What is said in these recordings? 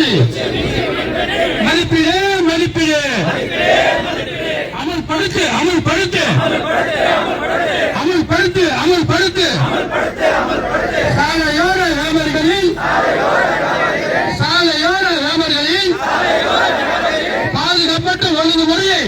கண்டனி மதிப்பீடு மதிப்பீடு அமல்படுத்து அமல்படுத்து அமல்படுத்து அமல்படுத்து சாலையோர வியாபாரிகளின் பாதுகாப்பற்ற ஒழுங்குமுறையை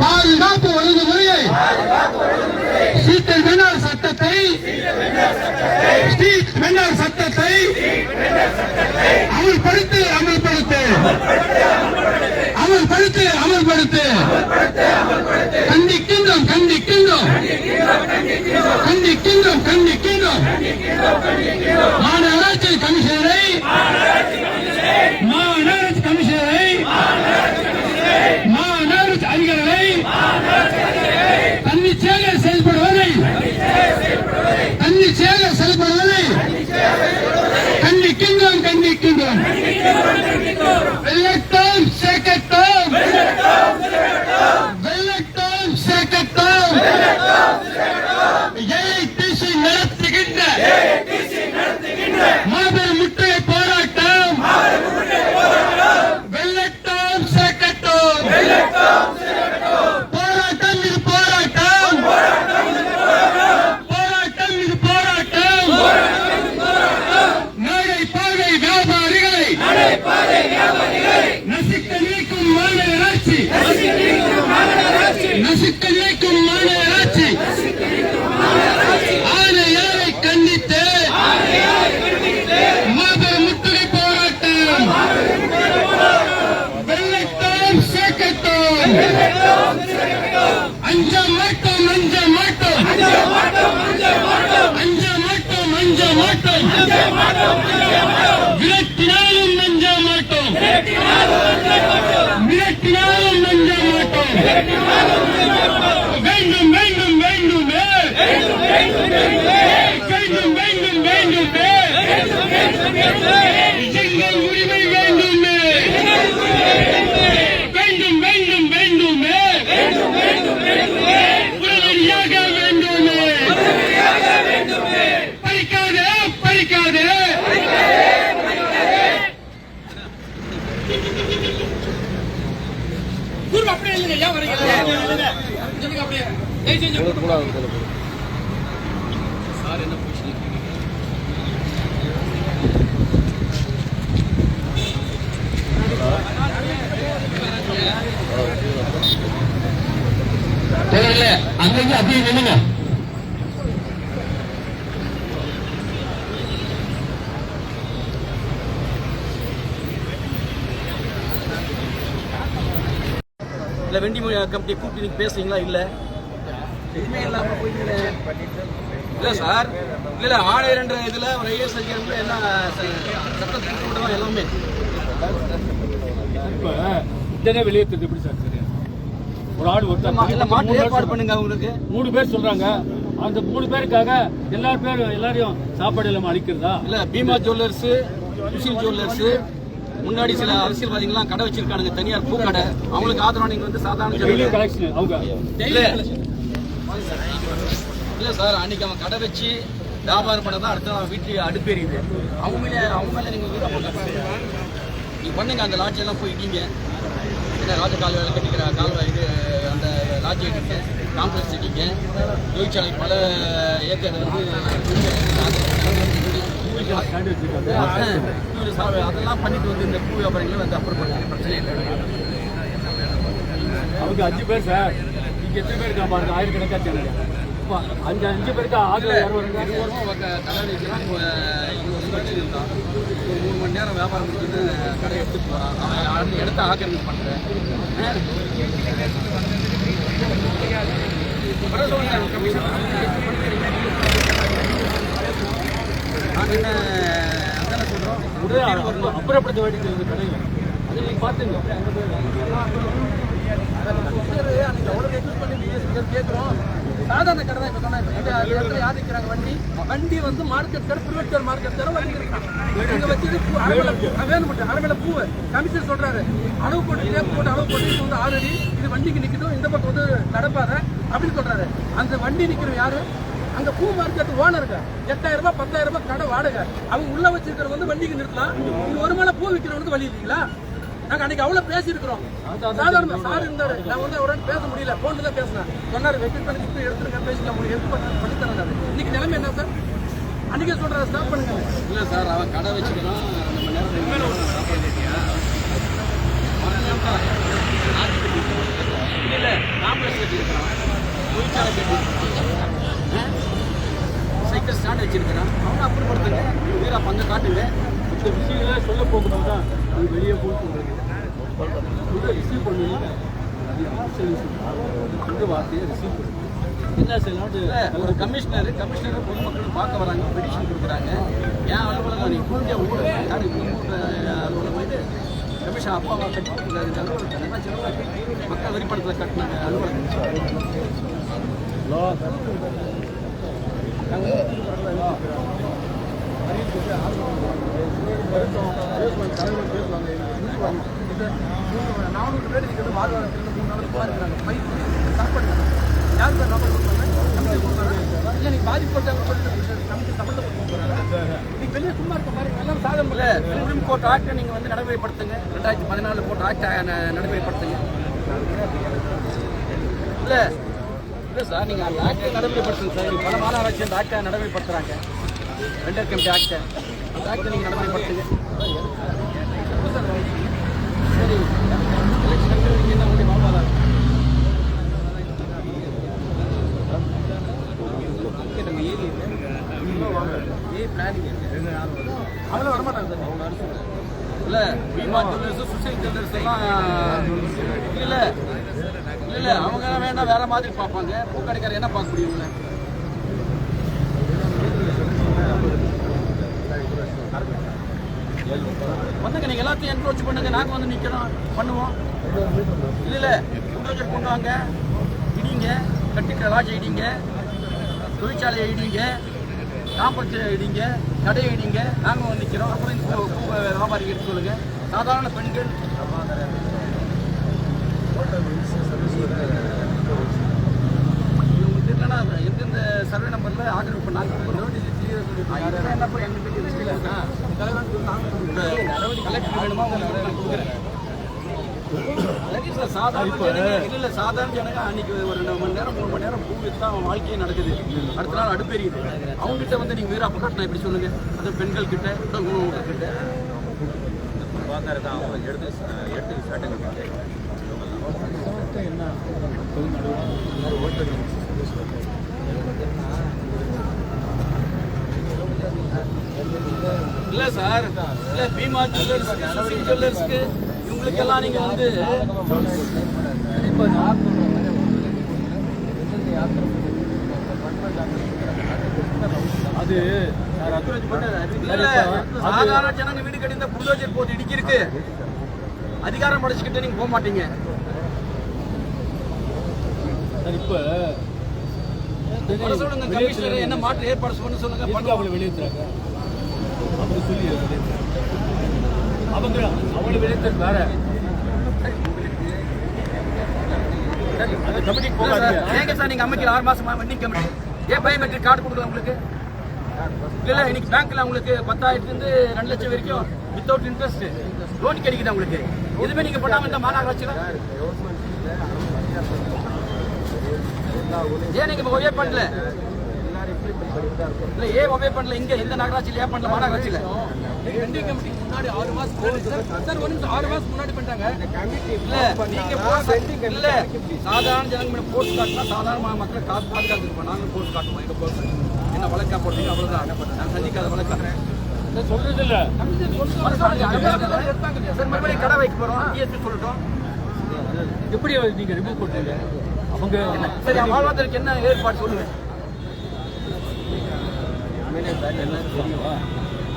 பாதுகாப்பு ஒழுங்குமுறையை ஸ்ட்ரீட் வெண்டார் சட்டத்தை அமல்படுத்து அமல்படுத்து அமல்படுத்து அமல்படுத்து கண்டிக்கின்றோம் கண்டிக்கின்றோம் கண்டிக்கின்றோம் கண்டிக்கின்றோம் மாநகராட்சி கமிஷனரை மாநகராட்சி கமிஷனரை மாநகராட்சி அதிகாரிகளை தன்னிச்சையாக செயல்படுவதை கண்டிக்கின்றோம் கண்டிக்கின்றோம் வெள்ளட்டம் சேக்கட்டம் வெள்ளட்டம் சேக்கட்டம் AITC நடத்துகின்ற மாபெரும் முற்றுகை போராட்டம் வெள்ளட்டம் சேக்கட்டம் போராட்டம் இது போராட்டம் போராட்டம் இது போராட்டம் நடைபாதை வியாபாரிகளை நசிக்க நினைக்கும் மாநகராட்சி நசிக்க நினைக்கும் மாநகராட்சி ஆணையாரை கண்டித்து மாபெரும் முற்றுகை போராட்டம் வெள்ளட்டம் சேக்கட்டம் அஞ்ச மாட்டோம் அஞ்ச மாட்டோம் அஞ்ச மாட்டோம் அஞ்ச மாட்டோம் விரட்டினாலும் அஞ்ச மாட்டோம் விரட்டினாலும் அஞ்ச மாட்டோம் வேண்டும் வேண்டும் வேண்டுமே வேண்டும் வேண்டும் வேண்டுமே எங்கள் உரிமை வேண்டுமே வேண்டும் வேண்டும் வேண்டுமே உடனடியாக வேண்டுமே பறிக்காதே பறிக்காதே அப்படியே இல்லைங்க ஏன் வரீங்க அப்படியே சார் என்ன தெரியல அங்கங்க அப்படியே நின்னுங்க இல்ல வெண்டி கம்பெனி கூப்பிட்டு நீங்க பேசுறீங்களா இல்ல எதுவுமே இல்லாம போயிட்டு இல்ல சார் இல்ல ஆணையர்ன்ற இதுல ஒரு ஐஎஸ் அதிகாரிகள் எல்லாம் சட்டம் எல்லாமே உடனே வெளியேற்றது எப்படி சார் சரி ஒரு ஆடு ஒருத்தர் ஏற்பாடு பண்ணுங்க அவங்களுக்கு 3 பேர் சொல்றாங்க அந்த 3 பேருக்காக எல்லாரையும் சாப்பாடு இல்லாம அளிக்கிறதா இல்ல பீமா ஜுவல்லர்ஸ் சுஷில் ஜுவல்லர்ஸ் முன்னாடி சில அரசியல்வாதிகள்லாம் கடை வச்சிருக்கானுங்க தனியார் பூக்கடை அவங்களுக்கு ஆதரவு நீங்க வந்து சாதாரண கலெக்ஷன் அவங்க இல்ல சார் அன்னைக்கு அவன் கடை வச்சு வியாபாரம் பண்ணதான் அடுத்த வீட்டுல அடுப்பேறியுது அவங்க மேல நீங்க நீங்க பண்ணுங்க அந்த லாட்ஜ் எல்லாம் போயிட்டீங்க ராஜ கால்வாயில கட்டிக்கிற கால்வாய் இது அந்த லாட்ஜ் எடுத்து காம்ப்ளெக்ஸ் கட்டிங்க தொழிற்சாலை பல ஏக்கர் வந்து அதெல்லாம் பண்ணிட்டு வந்து இந்த பூ வியாபாரிகளை வந்து அப்புறம் பண்ணுறது பிரச்சனை இல்லை அவங்க 5 பேர் சார் இங்கே எத்தனை பேர் இருக்கா பாருங்க ஆயிரக்கணக்காக 5 பேருக்கு தலைவலிக்கலாம் 20 வருஷம் இருந்தான் ஒரு 3 மணி நேரம் வியாபாரம் முடிச்சுட்டு கடை எடுத்துட்டு போகிறான் அந்த இடத்த ஆக்கிரமிப்பு பண்ணுறேன் நாங்கள் என்ன அதான சொல்கிறோம் அப்புறப்படுத்த வேண்டியது கடையில் அது நீங்கள் பார்த்துங்க கேட்குறோம் சாதாரண கடை தான் இப்போ சொன்னாங்க இந்த இடத்துல யாதிக்கிறாங்க வண்டி வந்து மார்க்கெட் கடை பிரிவேட் மார்க்கெட் கடை வண்டி இருக்காங்க இங்கே வச்சுட்டு வேணும் மட்டும் அரைமேல பூ கமிஷனர் சொல்றாரு அளவு போட்டு டேப் போட்டு அளவு போட்டு இது வந்து ஆல்ரெடி இது வண்டிக்கு நிற்கட்டும் இந்த பக்கம் வந்து நடப்பாத அப்படின்னு சொல்றாரு அந்த வண்டி நிற்கிறோம் யாரு அங்க பூ மார்க்கெட் ஓனருங்க 8000 ரூபாய் 10,000 ரூபாய் கடை வாடகை அவங்க உள்ள வச்சிருக்கிற வந்து வண்டிக்கு நிறுத்தலாம் இது ஒரு மேல அனுபவிக்கிறவனுக்கு வழி இல்லைங்களா? நாங்க அன்னைக்கு அவ்வளவு பேசியிருக்கிறோம். சாதாரண சார் இருந்தாரு, நான் வந்து அவரோட பேச முடியல, போன்ல தான் பேசினேன். சொன்னாரு வெக்கெட் பண்ணி இப்ப எடுத்துருங்க, பேசலாம், உங்களுக்கு ஹெல்ப் பண்ணி தரேன். இன்னைக்கு நிலைமை என்ன சார்? அன்னைக்கே சொல்றேன் ஸ்டாப் பண்ணுங்க. இல்ல சார், அவன் கடை வச்சுக்கலாம், நம்ம நேரம் இல்ல காம்ப்ளெக்ஸ் கட்டிருக்கிறான், தொழிற்சாலை கட்டிருக்கிறான், சைக்கிள் ஸ்டாண்ட் வச்சிருக்கிறான். அவனை அப்புறப்படுத்துங்க, வீரா பங்க காட்டுங்க. இந்த விஷயங்கள சொல்ல போகும்போது தான் அது வெளியே போட்டு ரிசீவ் பண்ணுவீங்க. இந்த வார்த்தையை ரிசீவ் பண்ணுங்க. என்ன செய்யலாம்? ஒரு கமிஷனர் பொதுமக்கள் பார்க்க வராங்க, பெடிஷன் கொடுக்குறாங்க. ஏன் அலுவலகம் நீ கூட்டிய ஊர் அலுவலகம் இது கமிஷன் அப்பாவா கட்டி மக்கள் வரிப்படத்தில் கட்டினாங்க அலுவலகம். நீங்க வந்து நடைமுறைப்படுத்துங்க. 2014 போட்ட ஆக்ட் நடைமுறைப்படுத்துங்க. இல்ல இல்ல சார், நீங்க அந்த ஆக்டை நடைமுறைப்படுத்துங்க சார். பல மாநகராட்சி அந்த ஆக்டை நடைமுறைப்படுத்துறாங்க, வெண்டர் கமிட்டி ஆக்டை. அந்த ஆக்டை நீங்க நடைமுறைப்படுத்துங்க. சரி, எலெக்ஷன் என்ன உங்களுடைய மாமாதான் அவங்கள வரமாட்டாங்க சார். அவங்க அரசு இல்ல பீமா ஜுவல்லர்ஸ், சுசைல் ஜுவல்லர்ஸ் எல்லாம் இல்ல இல்ல அவங்க வேண்டாம், வேற மாதிரி பார்ப்பாங்க. பூக்கடைக்காரர் என்ன பார்க்க முடியுங்கள? வந்துங்க, நீங்க எல்லாத்தையும் என்க்ரோச் பண்ணுங்க, நாங்க வந்து நிக்கிறோம், பண்ணுவோம். இல்ல இல்ல புல்டோசர் கொண்டு வாங்க, இடிங்க, கட்டிக்கிற லாட்ஜ் இடிங்க, தொழிற்சாலையை இடிங்க, காம்பஸ் இடிங்க, கடையை இடிங்க, நாங்க வந்து நிக்கிறோம். அப்புறம் இந்த வியாபாரிகள் எடுத்து சொல்லுங்க. சாதாரண பெண்கள் இல்லைன்னா எந்தெந்த சர்வே நம்பர்ல ஆக்கிரமிப்பு பண்ணாங்க கலெக்டர் வேணுமா உங்களுக்கு சாதாரண ஜனங்க அன்னைக்கு ஒரு 2 மணி நேரம் 3 மணி நேரம் பூ வித்தா அவன் வாழ்க்கையே நடக்குது. அடுத்த நாள் அடுப்பெரியுது. அவங்ககிட்ட வந்து நீங்க வீரா கட்டினா எப்படி சொல்லுங்க? அது பெண்கள் கிட்ட கிட்ட இல்ல சார், இல்ல பீமா ஜுவல்லர்ஸ்க்கு இவங்களுக்கெல்லாம் நீங்க வந்து அது சாதாரண ஜனங்க வீடு கட்டி புல்டோசர் போட்டு இடிக்கிருக்கு. அதிகாரம் படைச்சுக்கிட்டு நீங்க போக மாட்டீங்க. இப்ப சொல்லுங்க, கமிஷனர் என்ன மாற்று ஏற்பாடு பண்ண சொல்லுங்க. அவங்களை வெளியேற்றுறாங்க, அப்படி சொல்லி அவங்களை வெளியேற்ற வேற ஏங்க சார்? நீங்க அமைக்கிற 6 மாசமா வண்டி கமிட்டி ஏன் பயோமெட்ரிக் கார்டு கொடுக்கல உங்களுக்கு? இல்ல இன்னைக்கு பேங்க்ல உங்களுக்கு 10,000 இருந்து 2 லட்சம் வரைக்கும் வித்தவுட் இன்ட்ரெஸ்ட் லோன் கிடைக்குது உங்களுக்கு. எதுவுமே நீங்க பண்ணாம இந்த மாநகராட்சியில ஏன் நீங்க ஒபே பண்ணல? இல்ல ஏன் ஒபே பண்ணல? இங்க இந்த நகராட்சியில ஏன் பண்ணல? மாநகராட்சியில வெண்டிங் கமிட்டி முன்னாடி 6 மாசம் சார், ஒரு நிமிஷம் 6 மாசம் முன்னாடி பண்ணிட்டாங்க. இல்ல நீங்க இல்ல சாதாரண ஜனங்க போஸ்ட் காட்டினா சாதாரண மக்கள் காசு பாதுகாத்துருப்போம். நாங்க போஸ்ட் காட்டுவோம். எங்க போஸ்ட் என்ன வழக்கா போட்டீங்க அவ்வளவுதான். நான் சந்திக்காத வழக்கா சொல்றது இல்ல. மறுபடியும் கடை வைக்க போறோம், டிஎஸ்பி சொல்லட்டும். எப்படி நீங்க ரிமூவ் பண்றீங்க? அவங்க சரி, வாழ்வாதாரத்துக்கு என்ன ஏற்பாடு சொல்லுங்க.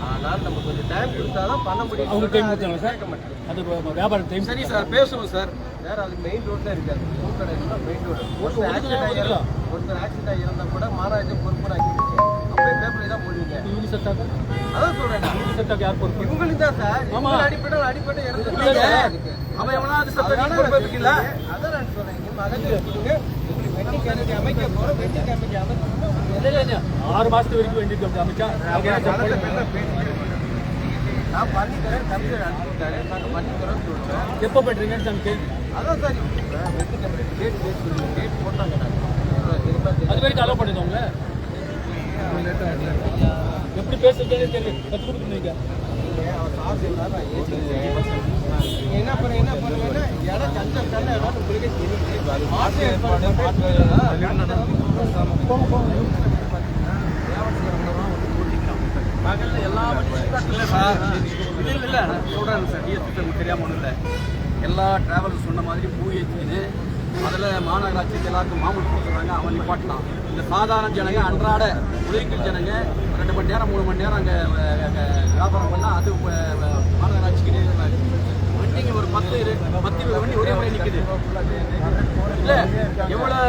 ஆனால் நம்ம கொஞ்சம் டைம் கொடுத்தாதான் பண்ண முடியும். அவங்க டைம் கொடுத்தாங்க சார், அது வியாபாரம் டைம். சரி சார், பேசுவோம் சார். வேற அது மெயின் ரோட்ல இருக்காது, பூக்கடை மெயின் ரோடு. ஒருத்தர் ஆக்சிடென்ட் ஆகியிருந்தா கூட மாநகராட்சி பொறுப்புறாங்க. அப்படியே பேப்பர்ல தான் போடுவீங்க. இவங்க செட்டாக அதான் சொல்றேன். இவங்க செட்டாக யார் பொறுப்பு? இவங்களுக்கு தான் சார். அடிப்படை இறந்து அவன் எவனாவது சட்டம் பொறுப்பு இருக்குல்ல? அதான் நான் சொல்றேன். அமைக்க போறோம், வெட்டி கமிட்டி அமைச்சு 6 மாசத்து வரைக்கும் வெட்டி கமிட்டி அமைச்சா நான் பண்ணி தரேன், கம்ப்யூட்டர் அனுப்பிட்டாரு, நாங்கள் பண்ணி தரோம்னு சொல்லுவேன். எப்போ பண்ணுறீங்கன்னு நான் கேள்வி. அதான் சார் டேட் போட்டாங்க. அது வரைக்கும் அலோவ் பண்ணிடுவாங்க. எப்படி பேசுறதுன்னு தெரியும், கற்றுக் கொடுக்குறீங்க. என்ன பண்ணுங்கன்னா இடம் கஞ்சம் கண்ண இடம் உங்களுக்கே தெரியும். பகலில் எல்லா இல்லை சார், இல்லை நான் சொல்கிறேன் சார், டிஎஸ்பி தெரியாமல் ஒன்றும் இல்லை. எல்லா டிராவல்ஸ் சொன்ன மாதிரி பூ ஏற்றின்னு அதில் மாநகராட்சிக்கு எல்லாருக்கும் மாமூல் கொடுத்துட்றாங்க, அவன் நிப்பாட்டலாம். இந்த சாதாரண ஜனங்க, அன்றாட உழைக்கும் ஜனங்க 2 மணி நேரம் 3 மணி நேரம் அங்கே வியாபாரம் பண்ணால் அது மாநகராட்சிக்கு வண்டிங்க ஒரு 10-20 வண்டி ஒரே முறை நிற்குது. இல்லை எவ்வளோ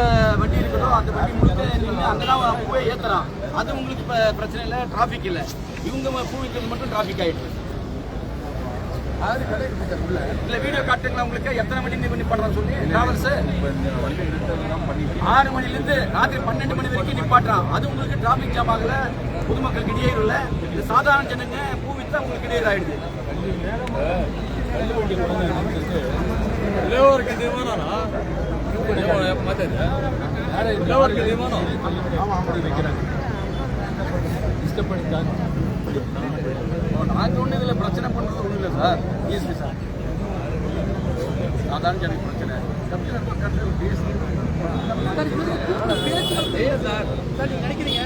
வண்டி இருக்குதோ அந்த வண்டி முழுக்க நின்று அங்கே தான் பூவை ஏற்றுறான். அது உங்களுக்கு இப்போ பிரச்சனை இல்லை, டிராஃபிக் இல்லை. இவங்க பூ விற்கிறது மட்டும் டிராஃபிக் ஆகிடுது. இல்லை வீடியோ காட்டுங்களா உங்களுக்கு எத்தனை மணி பண்ணி பண்ணுறான்னு சொல்லி டிராவல்ஸ் 6 மணிலேருந்து ராத்திரி 12 மணி வரைக்கும் நிப்பாட்டுறான். அது உங்களுக்கு டிராஃபிக் ஜாம் ஆகல, பொதுமக்களுக்கு இடையூறு இல்லை. இது சாதாரண ஜனங்க பூ விற்றா உங்களுக்கு இடையூறு ஆகிடுது. நாங்கள் ஒன்றும் இதில் பிரச்சனை பண்ணுறது ஒன்றும் இல்லை சார், ஈஸி சார். சாதாரண ஜனக்கு பிரச்சனை சார். நீங்கள் நினைக்கிறீங்க,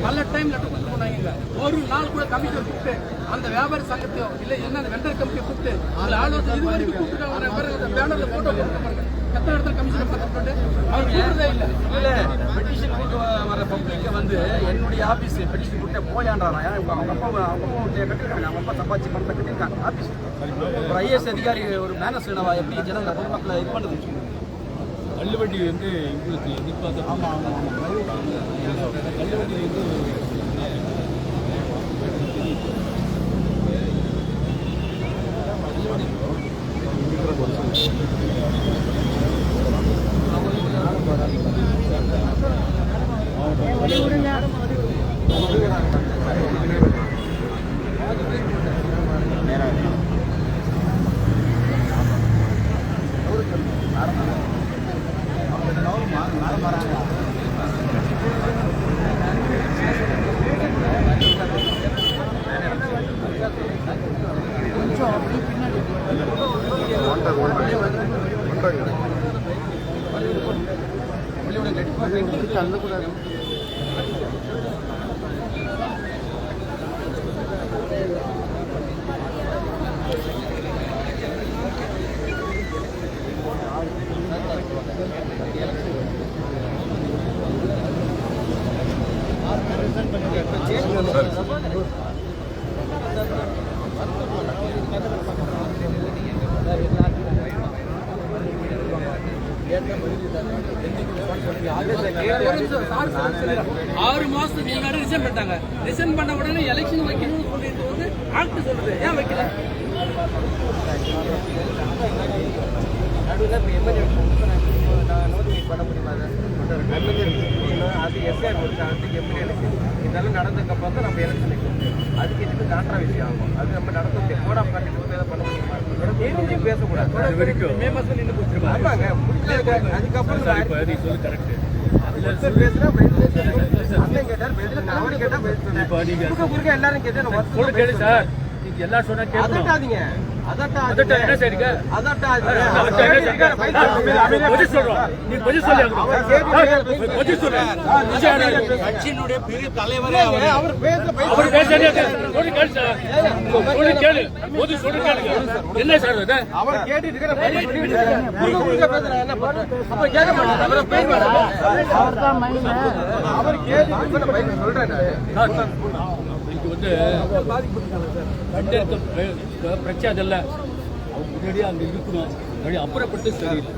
பல டைம் லெட்டர் கொடுத்து போனாங்க. ஒரு நாள் கூட கமிஷனர் கூப்பிட்டு அந்த வியாபாரி சங்கத்தையோ இல்லை என்ன வெண்டர் கமிட்டியை கூப்பிட்டு அதில் ஆலோசனை இது வரைக்கும் கூப்பிட்டு பேனரில் போட்டோ கொடுத்து எத்தனை இடத்துல கமிஷனர் பார்த்துட்டு அவர் கூப்பிடுறதே இல்லை. இல்லை பெட்டிஷன் கூட்டு வர பப்ளிக்கை வந்து என்னுடைய ஆஃபீஸ் பெட்டிஷன் கூட்ட போயான்றாரா? அவங்க அப்பா கட்டிருக்காங்க, அவங்க அப்பா சம்பாதிச்சு பணத்தை கட்டியிருக்காங்க ஆஃபீஸ். ஒரு ஐஏஎஸ் அதிகாரி ஒரு மேனஸ் எப்படி ஜனங்க பொதுமக்களை இது பண்ணுறது? தள்ளுவண்டி வந்து உங்களுக்கு எதிர்பார்த்த. ஆமாம் ஆமாம் ஆமாம், தள்ளுவண்டி வந்து தள்ளக்கூடாது. ஆறு மாசத்துக்கு முன்னாடி ரிசைன் பண்ணிட்டாங்க. ரிசைன் பண்ண உடனே எலெக்ஷன் வைக்கணும்னு சொல்லிட்டு வந்து ஆக்ட் சொல்லுது, ஏன் வைக்கல? நோட்டிஃபை பண்ண முடியுமா? அது எஸ்ஆர் அதுக்கு எப்படி எலெக்ஷன் இதெல்லாம் நடந்ததுக்கப்புறம் தான் நம்ம எலெக்ஷன் வைக்கணும். அதுக்கு இதுக்கு கான்ட்ராவர்சி ஆகும். அது நம்ம நடத்த முடியும். கோட் ஆஃப் கண்டக்ட் வந்து எதாவது பண்ண முடியுமா? தேதி பேசக்கூடாது. மே மாதம் நின்று கொடுத்துருவாங்க. ஆமாங்க, அதுக்கப்புறம் எல்லாரும் கேட்டேன் சார். எல்லாம் சொன்னா கேட்காதீங்க. என்ன சரிங்க கட்சியினுடைய பெரிய தலைவரே அவர் என்ன சார் அவர் கேட்டு வந்து பிரச்சனை அதில்ல, அவங்க முன்னாடியே அங்கே இருக்கணும். அப்புறப்பட்டு சரியில்லை.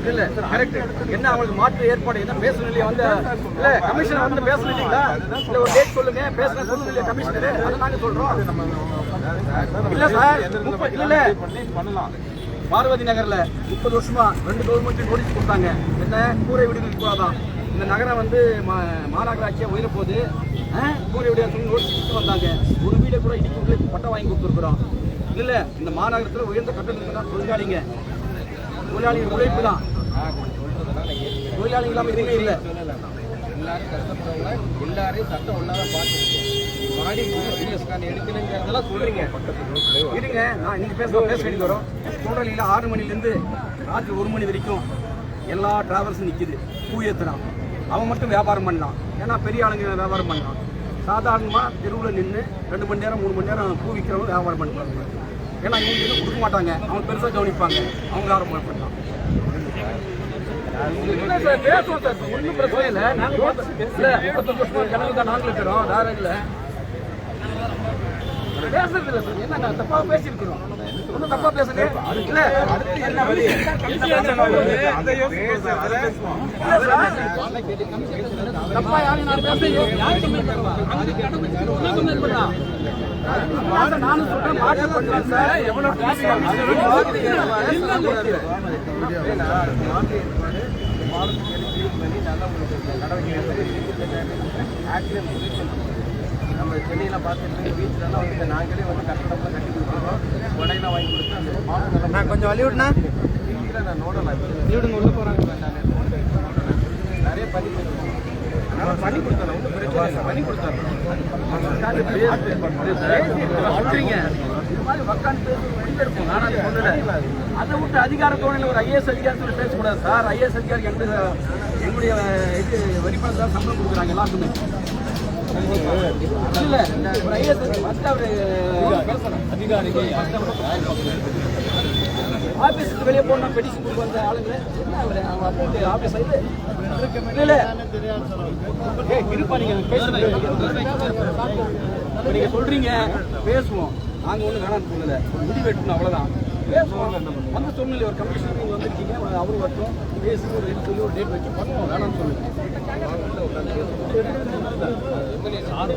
இல்லை கரெக்ட். என்ன அவங்களுக்கு மாற்று ஏற்பாடு என்ன பேசணும் இல்லையா? வந்து இல்ல கமிஷனர் வந்து பேசணும் இல்லைங்களா? இல்ல ஒரு டேட் சொல்லுங்க, பேசணும் சொல்லணும் இல்லையா கமிஷனர்? அதை நாங்க சொல்றோம். இல்ல சார், இல்ல பண்ணலாம். பார்வதி நகர்ல 30 வருஷமா 2 கவர்மெண்ட் நோட்டீஸ் கொடுத்தாங்க. என்ன கூரை வீடுகளுக்கு போகாதான், இந்த நகரம் வந்து மாநகராட்சியா உயர போகுது, கூரை வீடு சொல்லி நோட்டீஸ் கொடுத்து வந்தாங்க. ஒரு வீடை கூட இடிக்க பட்டம் வாங்கி கொடுத்துருக்குறோம். இல்ல இந்த மாநகரத்தில் உயர்ந்த கட்டணத்துக்கு தான் தொழிலாளிங்க, தொழிலாளிகள் உழைப்பு தான், தொழிலாளிகள் இல்லாமல் எதுவுமே இல்லை. எல்லாரும் கஷ்டப்படுறவங்க எல்லாரையும் சட்டம் ஒன்றாக பார்த்துருக்கோம். மாடி எடுக்கணுங்கிறதெல்லாம் சொல்றீங்க. இருங்க, நான் இன்னைக்கு பேச வேண்டியது வரும். சூழ்நிலையில் 6 மணிலேருந்து ராத்திரி 1 மணி வரைக்கும் எல்லா டிராவல்ஸும் நிற்கிது. பூ ஏற்றுறான், அவன் மட்டும் வியாபாரம் பண்ணலாம். ஏன்னா பெரிய ஆளுங்க வியாபாரம் பண்ணலாம். சாதாரணமாக தெருவில் நின்று 2 மணி நேரம் 3 மணி நேரம் பூ விற்கிறவங்க வியாபாரம் பண்ணுவாங்க. ஏன்னா இவங்க எதுவும் கொடுக்க மாட்டாங்க, அவங்க பெருசாக கவனிப்பாங்க, அவங்க வியாபாரம் பண்ணலாம். சார் பேசுவோம் சார், ஒன்றும் பிரச்சனை இல்லை. நாங்கள் இல்லை 35 வருஷமா ஜனங்கள் தான் நாங்களும் இருக்கிறோம், வேற இல்லை பேசுறது இல்லை சார். என்ன தப்பா பேசியிருக்கிறோம், ஒன்றும் தப்பா பேசுங்க. இல்ல என்ன வழி தப்பா யாரும் நான் பேசுறேன் நானும் சொல்றேன், மாற்றம் பண்ணலாம் சார். எவ்வளவு நம்ம சென்னையில் பார்த்துட்டு பீச்லாம் வந்து நாங்களே வந்து கட்டடம்லாம் கட்டி கொடுத்துருக்கோம், உடையெல்லாம் வாங்கி கொடுத்து அந்த மாதம் நான் கொஞ்சம் வழி விடுனா இல்லை நான் நோடலாம் விடுங்க உள்ள போகிறாங்க. நிறைய பண்ணி பண்ணி கொடுத்தாரு, ஒன்றும் பிரச்சனை பண்ணி கொடுத்தாரு. சொல்றீங்க இது மாதிரி உட்காந்து பேசிருப்போம். நான் அதை சொல்லலை. அதை விட்டு அதிகாரத்தோடு ஒரு ஐஏஎஸ் அதிகாரத்தோடு பேசக்கூடாது சார். ஐஏஎஸ் அதிகாரி எங்களுடைய இது வரிப்பணம் தான் சம்பளம் கொடுக்குறாங்க எல்லாருக்குமே. இல்ல ஒரு ஐஏஎஸ் வந்து அவரு அதிகாரிகள் ஆபீஸுக்கு வெளியே போனா பெடிஷன் கொடுக்க வந்த ஆளுங்க அவங்க அக்கௌண்ட் ஆபீஸ் ஆயிடுது. இல்ல இருப்பா, நீங்க நீங்க சொல்றீங்க பேசுவோம், நாங்க ஒண்ணு வேணாம்னு சொல்லல, முடிவு எடுக்கணும் அவ்வளவுதான். பேசுவோம் வந்து சொன்னல ஒரு கமிஷன் நீங்க வந்திருக்கீங்க, அவரு வரட்டும் பேசி ஒரு சொல்லி ஒரு டேட் வச்சு பண்ணுவோம், வேணாம்னு சொல்லுங்க. யாரு